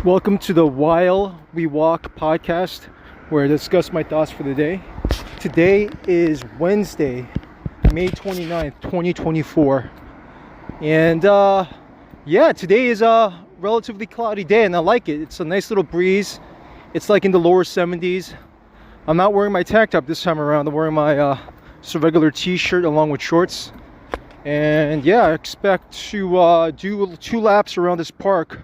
Welcome to the While We Walk podcast, where I discuss my thoughts for the day. Today is Wednesday, May 29th, 2024. And today is a relatively cloudy day, and I like it. It's a nice little breeze. It's like in the lower 70s. I'm not wearing my tank top this time around. I'm wearing my just a regular t-shirt along with shorts. And yeah, I expect to do 2 laps around this park.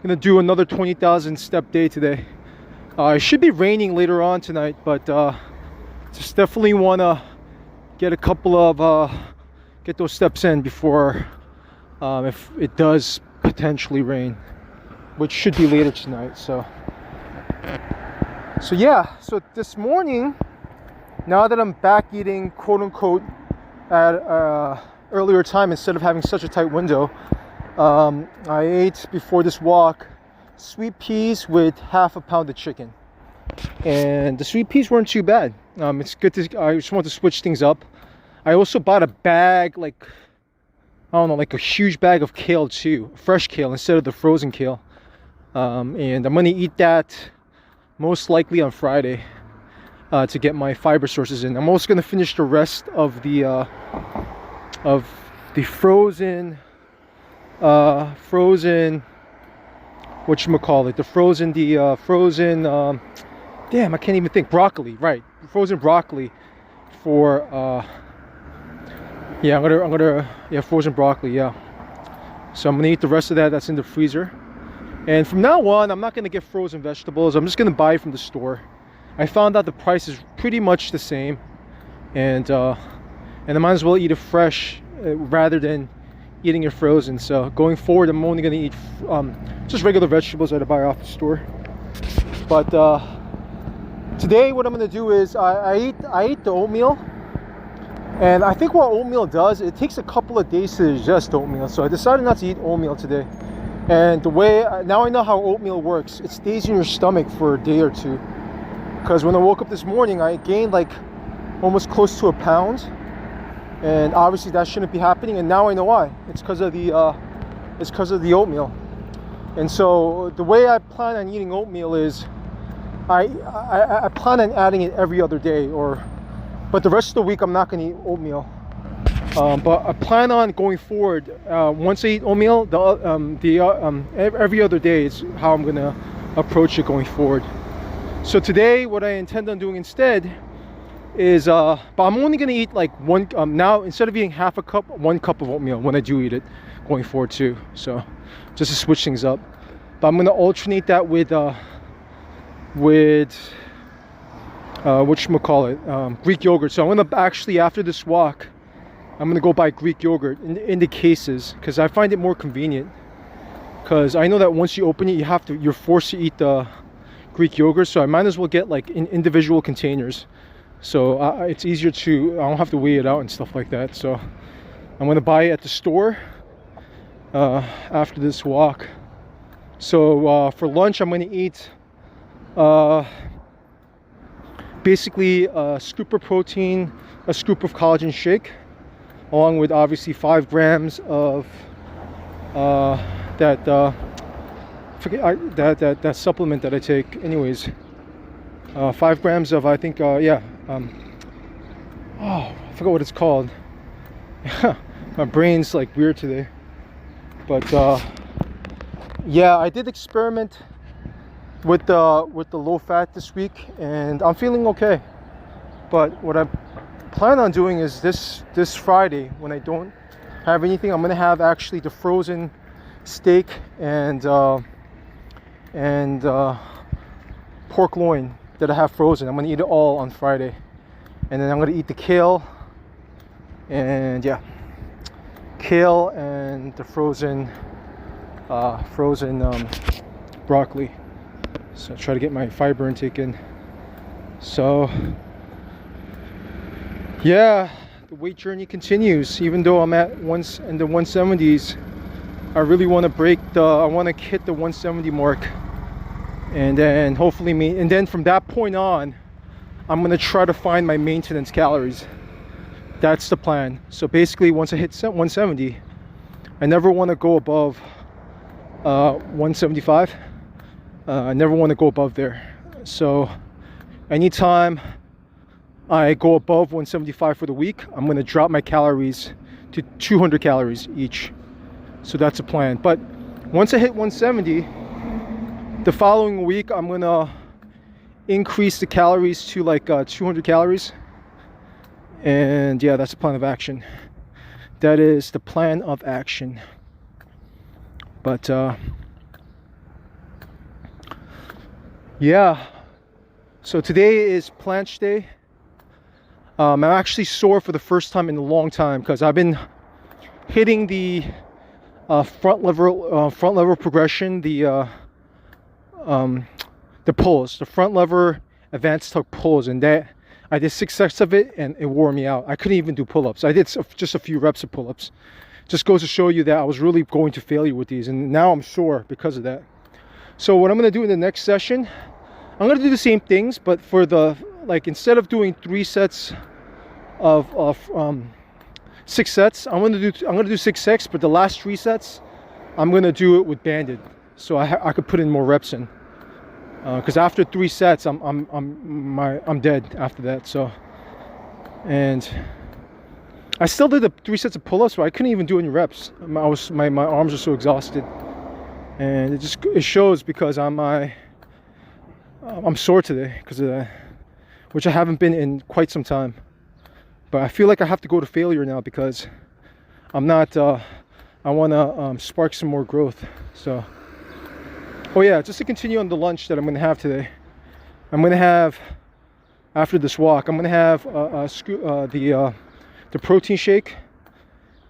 Gonna do another 20,000 step day today. It should be raining later on tonight, but just definitely want to get a couple of get those steps in before if it does potentially rain, which should be later tonight. So this morning, now that I'm back eating quote unquote at earlier time instead of having such a tight window, I ate before this walk sweet peas with half a pound of chicken, and the sweet peas weren't too bad. It's good to. I just want to switch things up. I also bought a bag, like a huge bag of kale too, fresh kale instead of the frozen kale. And I'm gonna eat that most likely on Friday to get my fiber sources in. I'm also gonna finish the rest of the frozen damn, I can't even think, broccoli, right? Frozen broccoli for frozen broccoli, yeah. So I'm gonna eat the rest of that. That's in the freezer. And from now on, I'm not gonna get frozen vegetables. I'm just gonna buy from the store. I found out the price is pretty much the same, and I might as well eat it fresh rather than eating it frozen. So going forward, I'm only gonna eat just regular vegetables that I buy off the store. But today, what I'm gonna do is I ate the oatmeal, and I think what oatmeal does, it takes a couple of days to digest oatmeal. So I decided not to eat oatmeal today. And now I know how oatmeal works. It stays in your stomach for a day or two. Because when I woke up this morning, I gained like almost close to a pound. And obviously that shouldn't be happening, and now I know why. It's because of the oatmeal. And so the way I plan on eating oatmeal is I plan on adding it every other day, but the rest of the week I'm not going to eat oatmeal. But I plan on going forward. Once I eat oatmeal, every other day is how I'm going to approach it going forward. So today, what I intend on doing instead is but I'm only gonna eat like one now, instead of eating half a cup, 1 cup of oatmeal when I do eat it going forward too. So just to switch things up. But I'm gonna alternate that with Greek yogurt. So I'm gonna actually, after this walk, I'm gonna go buy Greek yogurt in the cases, because I find it more convenient. Because I know that once you open it, you're forced to eat the Greek yogurt. So I might as well get like in individual containers. So it's easier I don't have to weigh it out and stuff like that. So I'm gonna buy it at the store after this walk. So for lunch, I'm gonna eat basically a scoop of protein, a scoop of collagen shake, along with obviously 5 grams of that supplement that I take anyways. 5 grams of, I think, I forgot what it's called. My brain's like weird today. But I did experiment with the low fat this week, and I'm feeling okay. But what I plan on doing is this Friday, when I don't have anything, I'm gonna have actually the frozen steak and pork loin that I have frozen. I'm gonna eat it all on Friday, and then I'm gonna eat the kale and the frozen broccoli. So try to get my fiber intake in. So the weight journey continues. Even though I'm at once in the 170s, I really want to I want to hit the 170 mark, and then hopefully and then from that point on, I'm gonna try to find my maintenance calories. That's the plan. So basically, once I hit 170, I never want to go above 175. I never want to go above there. So anytime I go above 175 for the week, I'm going to drop my calories to 200 calories each. So that's a plan. But once I hit 170, the following week I'm going to increase the calories to like 200 calories. And yeah, that's the plan of action. That is the plan of action. But yeah, so today is planche day. I'm actually sore for the first time in a long time because I've been hitting the front lever progression, the pulls, the front lever advanced tuck pulls, and that I did 6 sets of it and it wore me out. I couldn't even do pull-ups. I did just a few reps of pull-ups. Just goes to show you that I was really going to failure with these, and now I'm sore because of that. So what I'm going to do in the next session, I'm going to do the same things, but for the, like, instead of doing 3 sets of 6 sets, I'm going to do 6 sets, but the last 3 sets I'm going to do it with banded, so I could put in more reps in. Because after 3 sets, I'm dead after that. So, and I still did the 3 sets of pull-ups, but I couldn't even do any reps. My arms are so exhausted, and it shows because I'm sore today because of that, which I haven't been in quite some time. But I feel like I have to go to failure now because I'm not. I want to spark some more growth. So. Oh yeah, just to continue on the lunch that I'm going to have today. I'm going to have, after this walk, I'm going to have the protein shake,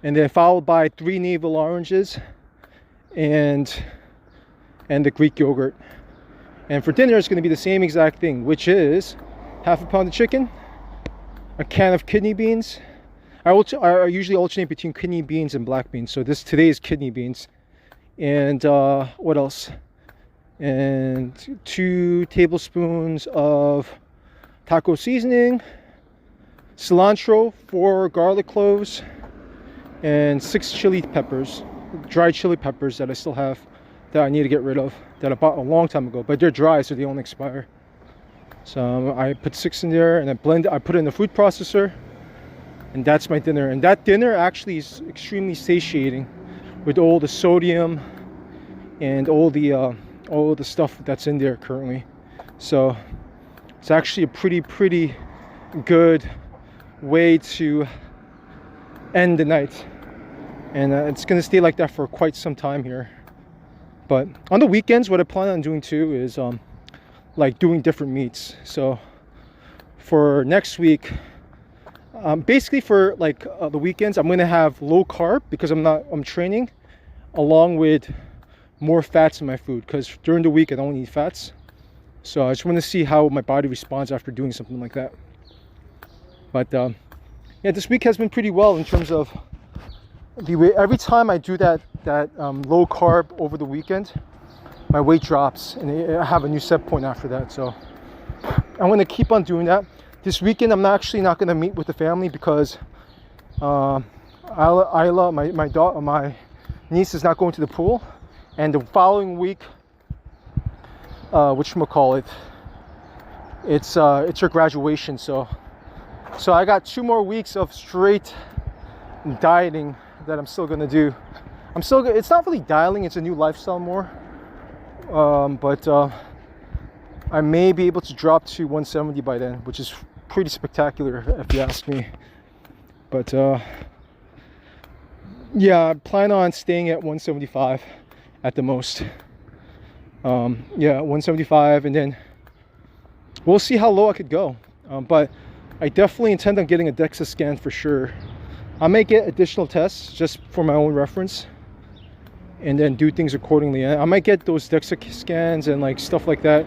and then followed by 3 navel oranges and the Greek yogurt. And for dinner, it's going to be the same exact thing, which is half a pound of chicken, a can of kidney beans. I usually alternate between kidney beans and black beans. So today is kidney beans. And what else? And 2 tablespoons of taco seasoning, cilantro, 4 garlic cloves, and 6 chili peppers, dried chili peppers that I still have that I need to get rid of, that I bought a long time ago, but they're dry, so they don't expire. So I put 6 in there, and I put it in the food processor, and that's my dinner. And that dinner actually is extremely satiating with all the sodium and all the stuff that's in there currently. So it's actually a pretty good way to end the night, and it's gonna stay like that for quite some time here. But on the weekends, what I plan on doing too is like doing different meats. So for next week, basically for like the weekends, I'm gonna have low carb because I'm training, along with more fats in my food, because during the week I don't eat fats. So I just want to see how my body responds after doing something like that. But yeah, this week has been pretty well in terms of the weight. Every time I do that low carb over the weekend, my weight drops, and I have a new set point after that. So I'm going to keep on doing that. This weekend I'm actually not going to meet with the family because Isla, my niece, is not going to the pool. And the following week, whatchamacallit, it's her graduation. So I got 2 more weeks of straight dieting that I'm still gonna do. It's not really dieting, it's a new lifestyle more. But I may be able to drop to 170 by then, which is pretty spectacular if you ask me. But yeah, I plan on staying at 175 at the most. Yeah, 175, and then we'll see how low I could go. But I definitely intend on getting a DEXA scan for sure. I may get additional tests just for my own reference, and then do things accordingly. I might get those DEXA scans and like stuff like that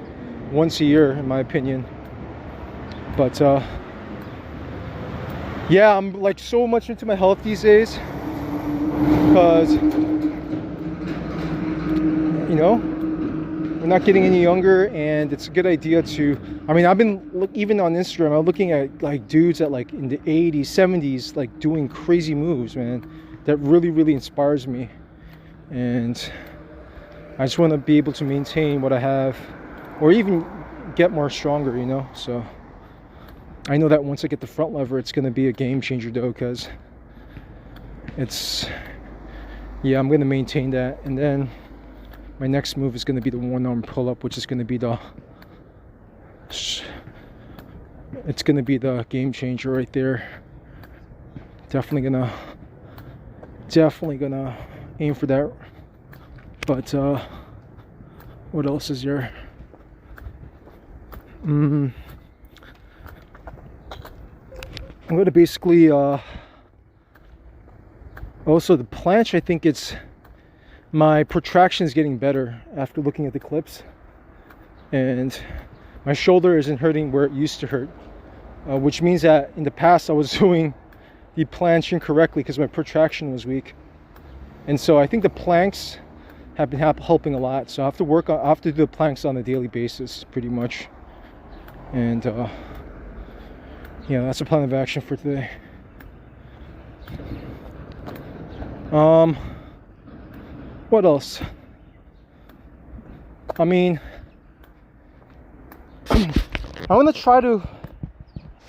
once a year, in my opinion. But yeah, I'm like so much into my health these days because, you know, we're not getting any younger, and it's a good idea to, I mean, I've been even on Instagram, I'm looking at like dudes that like in the 80s, 70s, like doing crazy moves, man, that really inspires me. And I just want to be able to maintain what I have, or even get more stronger, you know. So I know that once I get the front lever, it's going to be a game changer though, because yeah, I'm going to maintain that. And then my next move is going to be the one arm pull up, which is going to be the game changer right there. Definitely gonna aim for that. But what else is there? I'm gonna basically also the planche, I think my protraction is getting better after looking at the clips, and my shoulder isn't hurting where it used to hurt, which means that in the past I was doing the planche incorrectly because my protraction was weak. And so I think the planks have been helping a lot. So I have to do the planks on a daily basis pretty much. And yeah, that's the plan of action for today. What else? I mean, I want to try to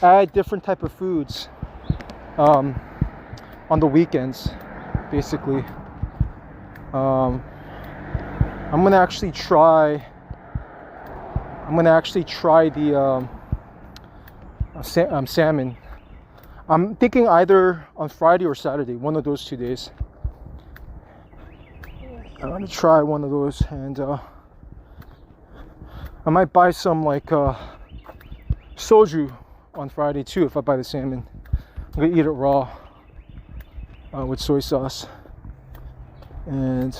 add different type of foods on the weekends, basically. I'm gonna actually try the salmon. I'm thinking either on Friday or Saturday, one of those 2 days. I'm gonna try one of those, and I might buy some like soju on Friday too if I buy the salmon. I'm gonna eat it raw with soy sauce, and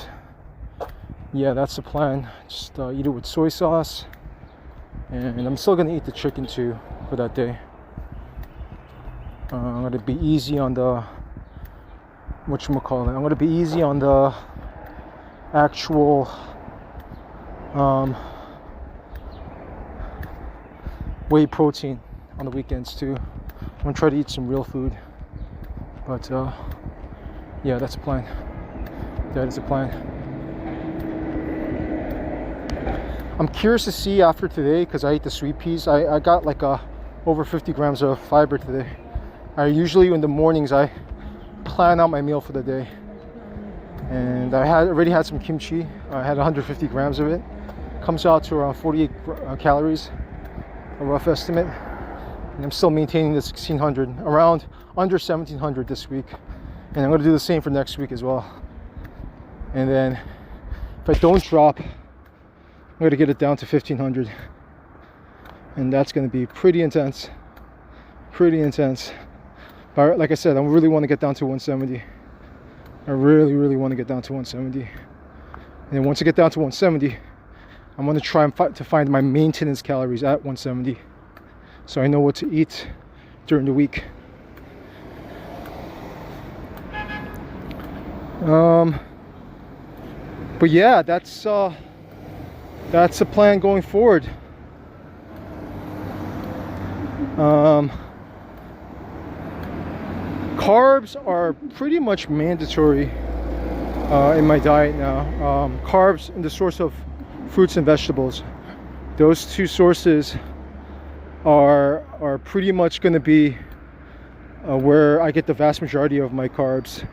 yeah, that's the plan. Just eat it with soy sauce, and I'm still gonna eat the chicken too for that day. I'm gonna be easy on the I'm gonna be easy on the actual whey protein on the weekends too. I'm gonna try to eat some real food, but yeah, that's a plan. That is a plan. I'm curious to see after today, because I ate the sweet peas. I got like over 50 grams of fiber today. I usually in the mornings I plan out my meal for the day, and I already had some kimchi. I had 150 grams of it. Comes out to around 48 calories, a rough estimate. And I'm still maintaining the 1600, around under 1700 this week. And I'm going to do the same for next week as well. And then if I don't drop, I'm going to get it down to 1500. And that's going to be pretty intense. Pretty intense. But like I said, I really want to get down to 170. I really want to get down to 170. And then once I get down to 170, I'm going to try to find my maintenance calories at 170, so I know what to eat during the week. But yeah, that's the plan going forward. Carbs are pretty much mandatory in my diet now. Carbs and the source of fruits and vegetables. Those two sources are pretty much going to be where I get the vast majority of my carbs.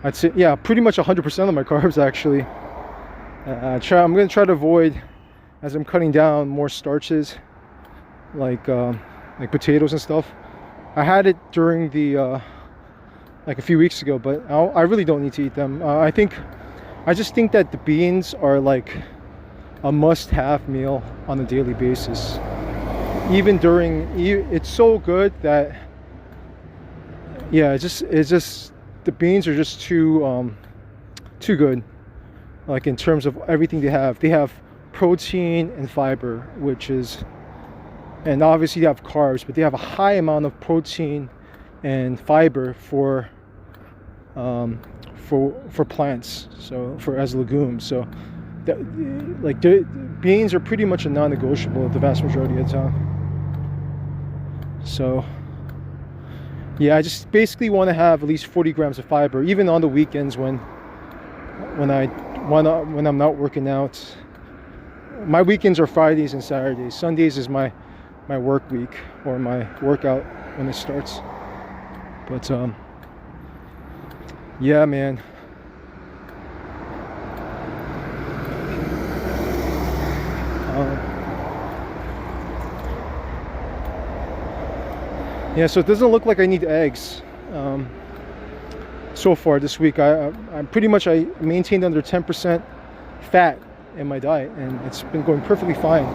I'd say, yeah, pretty much 100% of my carbs actually. I'm going to try to avoid, as I'm cutting down, more starches like potatoes and stuff. I had it during the like a few weeks ago, but I really don't need to eat them. I just think that the beans are like a must-have meal on a daily basis. Even it's so good that, yeah, it's just the beans are just too good. Like in terms of everything they have protein and fiber, and obviously they have carbs, but they have a high amount of protein and fiber for plants, so as legumes. So the beans are pretty much a non-negotiable the vast majority of the time. So yeah, I just basically want to have at least 40 grams of fiber, even on the weekends when when I'm not working out. My weekends are Fridays and Saturdays. Sundays is my work week, or my workout when it starts. But yeah, man. Yeah, so it doesn't look like I need eggs so far this week. I'm pretty much, I maintained under 10% fat in my diet, and it's been going perfectly fine.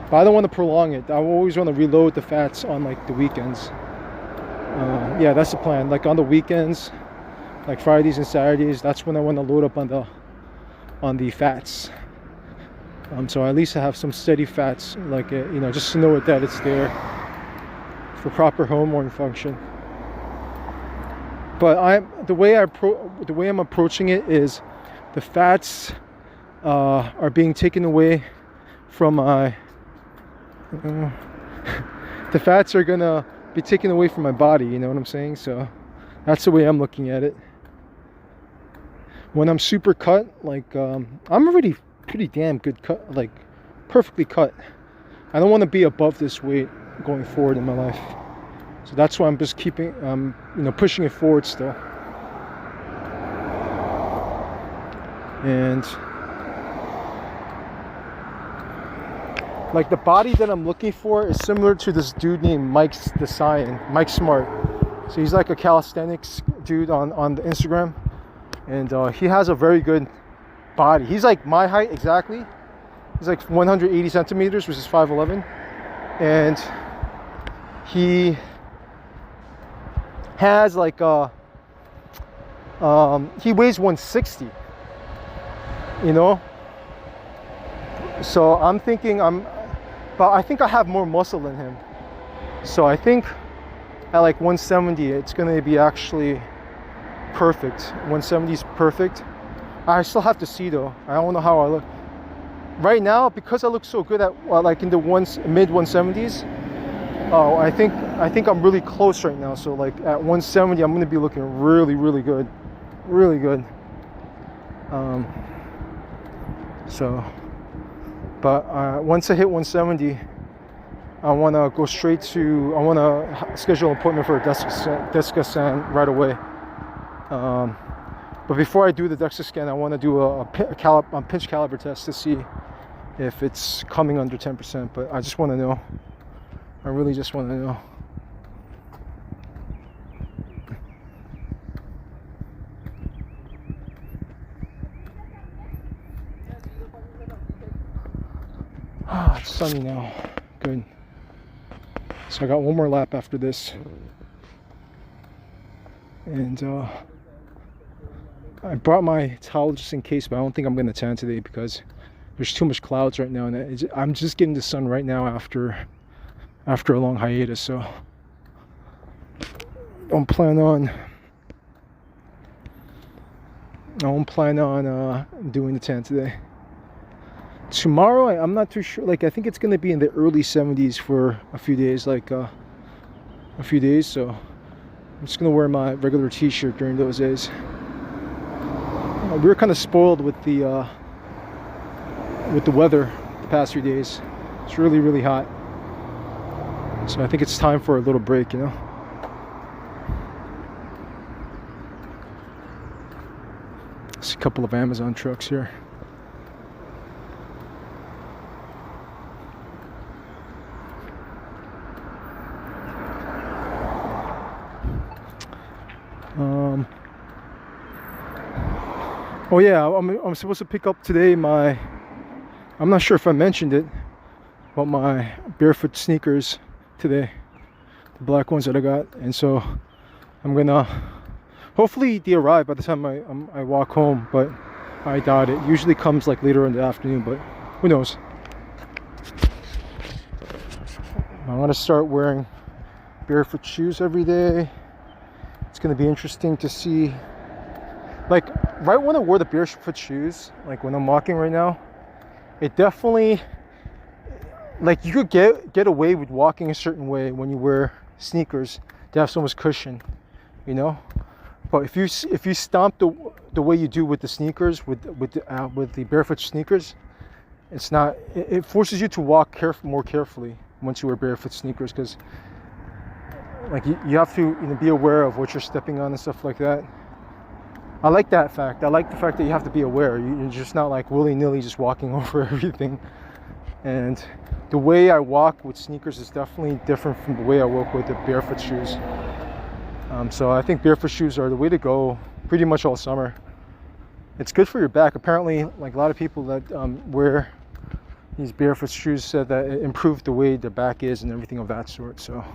But I don't want to prolong it. I always want to reload the fats on like the weekends. Yeah, that's the plan. Like on the weekends, like Fridays and Saturdays, that's when I want to load up on the fats. So at least I have some steady fats, like you know, just to know that it's there for proper hormone function. But the way I'm approaching it is, the fats are being taken away from my the fats are gonna be taken away from my body, you know what I'm saying? So that's the way I'm looking at it. When I'm super cut, like I'm already pretty damn good cut, like perfectly cut. I don't want to be above this weight going forward in my life. So that's why I'm just keeping you know, pushing it forward still. And like the body that I'm looking for is similar to this dude named Mike Smart. So he's like a calisthenics dude on the Instagram, and he has a very good body. He's like my height exactly. He's like 180 centimeters, which is 5'11", and he has like he weighs 160, you know. So I'm thinking but I think I have more muscle than him. So I think at like 170, it's gonna be actually perfect. 170 is perfect. I still have to see though. I don't know how I look right now, because I look so good at like in the mid 170s. Oh, I think I'm really close right now. So like at 170, I'm gonna be looking really, really good, really good. But once I hit 170, I want to go straight to, I want to schedule an appointment for a DEXA scan right away. But before I do the DEXA scan, I want to do a pinch caliber test to see if it's coming under 10%. But I just want to know. I really just want to know. It's sunny now. Good. So I got one more lap after this. And I brought my towel just in case, but I don't think I'm going to tan today because there's too much clouds right now, and I'm just getting the sun right now after a long hiatus, so I don't plan on doing the tan today. Tomorrow, I'm not too sure. Like, I think it's going to be in the early 70s for a few days, so I'm just going to wear my regular t-shirt during those days. We were kind of spoiled with the weather the past few days. It's really, really hot. So I think it's time for a little break, you know. See a couple of Amazon trucks here. Oh yeah, I'm supposed to pick up today I'm not sure if I mentioned it, but my barefoot sneakers today, the black ones that I got, and so I'm gonna, hopefully they arrive by the time I walk home, but I doubt it. Usually comes like later in the afternoon, but who knows. I'm gonna start wearing barefoot shoes every day. It's gonna be interesting to see, like right when I wore the barefoot shoes, like when I'm walking right now, it definitely, like you could get away with walking a certain way when you wear sneakers to have so much cushion, you know. But if you stomp the way you do with the sneakers, with the barefoot sneakers, it's not. It forces you to walk more carefully once you wear barefoot sneakers, because like you have to be aware of what you're stepping on and stuff like that. I like that fact. I like the fact that you have to be aware. You're just not like willy-nilly just walking over everything. And the way I walk with sneakers is definitely different from the way I walk with the barefoot shoes. So I think barefoot shoes are the way to go pretty much all summer. It's good for your back. Apparently, like a lot of people that wear these barefoot shoes said that it improved the way the back is and everything of that sort. So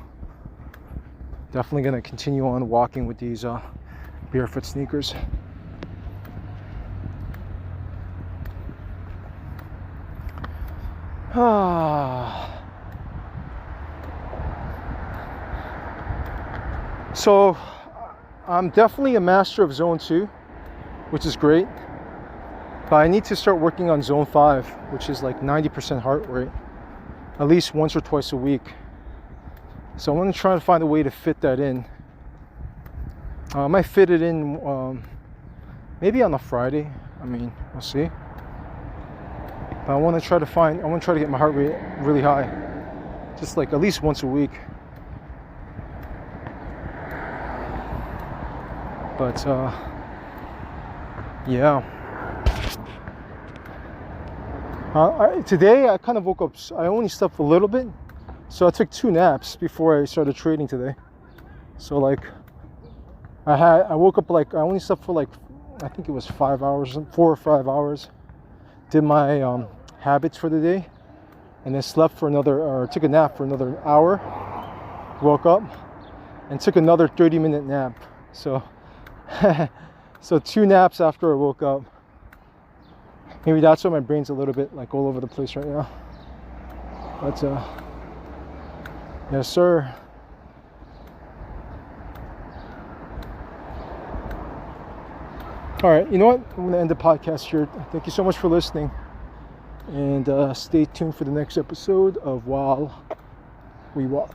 definitely going to continue on walking with these barefoot sneakers. So I'm definitely a master of zone 2, which is great, but I need to start working on zone 5, which is like 90% heart rate, at least once or twice a week. So I'm going to try to find a way to fit that in. I might fit it in maybe on a Friday. I mean, we'll see. But I want to try to get my heart rate really high, just like at least once a week. But yeah. Today I kind of woke up. I only slept a little bit, so I took 2 naps before I started trading today. So like, I woke up like I only slept for like, I think it was 5 hours, 4 or 5 hours. Did my habits for the day, and then slept for took a nap for another hour. Woke up and took another 30-minute nap. So. So 2 naps after I woke up. Maybe that's why my brain's a little bit like all over the place right now. But yes, sir. All right, you know what? I'm gonna end the podcast here. Thank you so much for listening, and stay tuned for the next episode of While We Walk.